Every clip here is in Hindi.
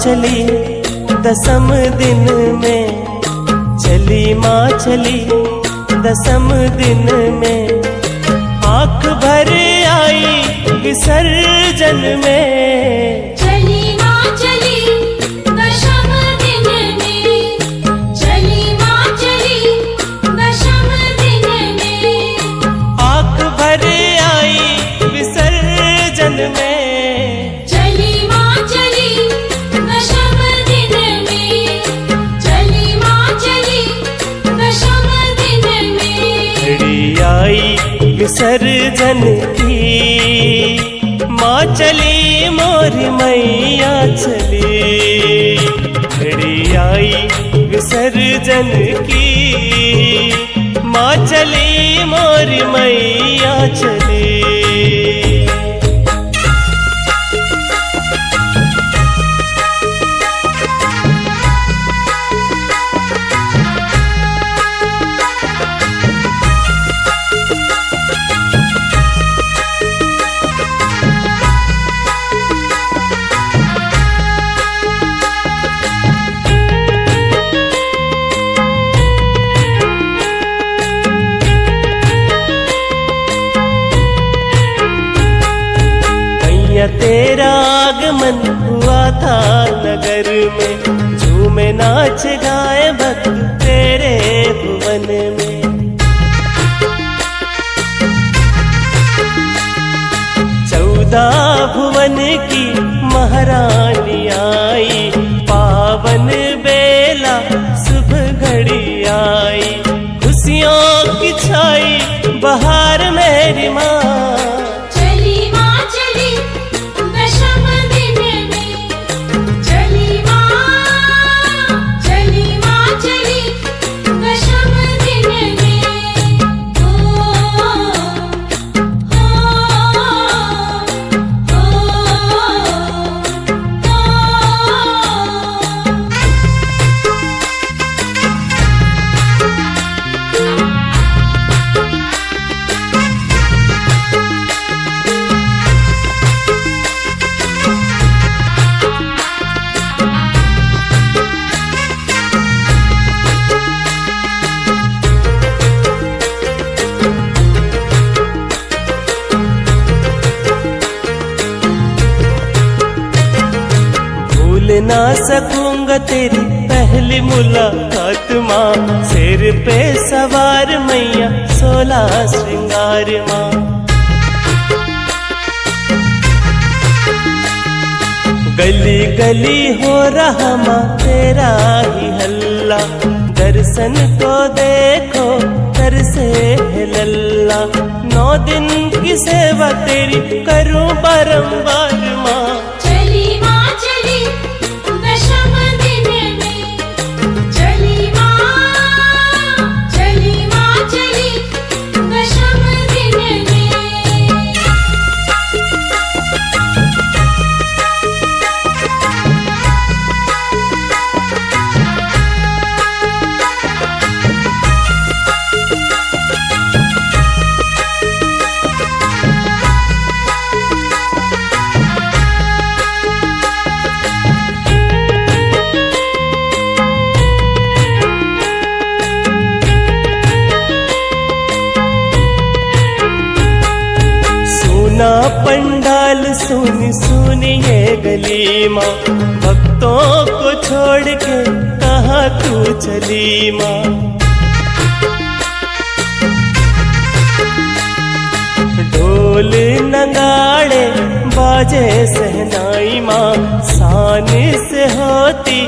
चली दसम दिन में, चली माँ चली दसम दिन में, आँख भर आई विसर्जन में। चली माँ चली दशम दिन में, चली माँ चली दशम दिन में, आँख भर आई विसर्जन में। चली माँ चली दशम दिन में, चली माँ चली दशम दिन में। घड़ी आई विसर्जन की, माँ चली मोरी मैया चली। घड़ी आई विसर्जन की, माँ चली मोरी मैया चली। तेरा आगमन हुआ था नगर में, झूमे नाच गाए भक्त तेरे भुवन में। 14 भुवन की महारानी आई, पावन बेला शुभ घड़ी आई। खुशियों की छाई बहार मेरी माँ, ना सकूंगा तेरी पहली मुलाकात माँ। सिर पे सवार मैया 16 श्रृंगार माँ। गली गली हो रहा माँ तेरा ही हल्ला, दर्शन को देखो कर से है लल्ला। 9 दिन की सेवा तेरी करूं बारंबार माँ। पंडाल सुनी सुनी ये गली माँ, भक्तों को छोड़ के कहाँ तू चली माँ। ढोल नगाड़े बाजे सहनाई माँ, सानी से होती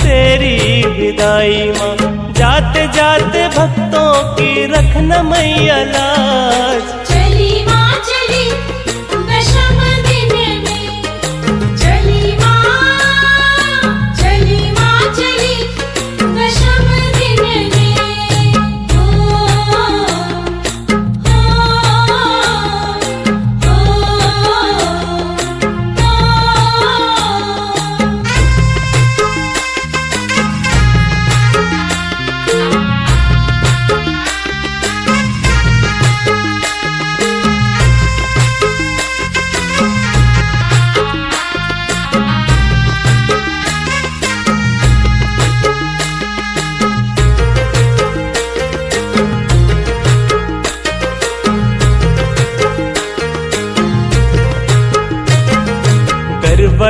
तेरी विदाई माँ। जाते जाते भक्तों की रखना मैया लाज।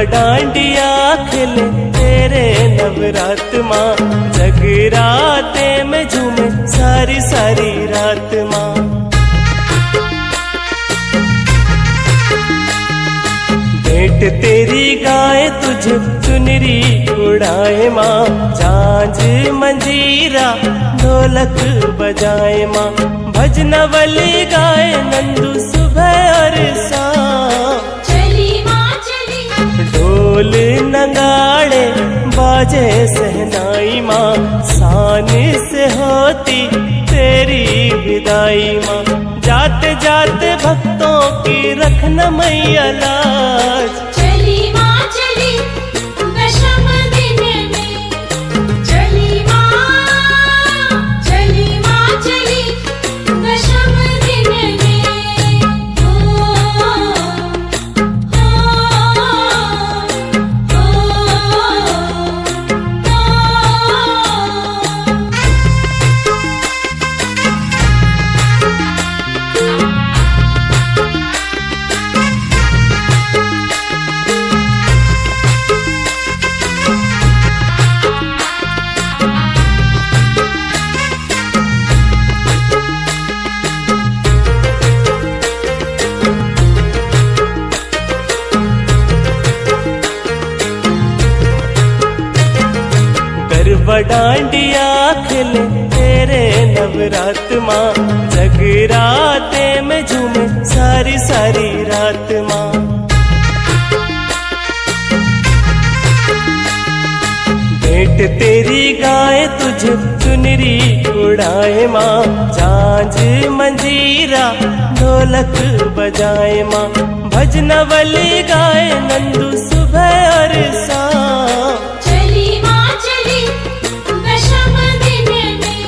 डांडिया खेले तेरे नवरात माँ, जगराते में झूमे सारी सारी रात माँ। भेंट तेरी गाए तुझे चुनरी उड़ाए माँ, झांझ मंजीरा ढोलक बजाए माँ। भजनवली गाए नंदू सुबह और शाम, चली माँ चली, ढोल नगाड़े बाजे सहनाई माँ, शान से होती तेरी विदाई माँ। जाते जाते भक्तों की रखना मैया लाज, चली माँ चली, दशम दिन में चली माँ चली, दशम दिन में। गरबा डांडिया खेले तेरे नवरात माँ, जगराते में झूमे सारी सारी रात माँ। भेंट तेरी गाए तुझे चुनरी उड़ाए माँ, झांझ मंजीरा ढोलक बजाए माँ। भजनवली गाए नंदू सुबह और शाम, चली माँ चली, दशम दिन में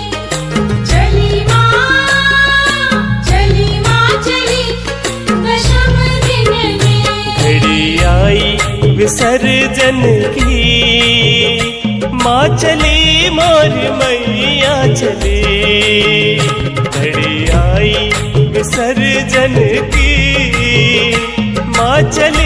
चली माँ चली, दशम दिन में। घड़ी आई विसर्जन की माँ चली मोर मैया चली, घड़ी आई विसर्जन की माँ चली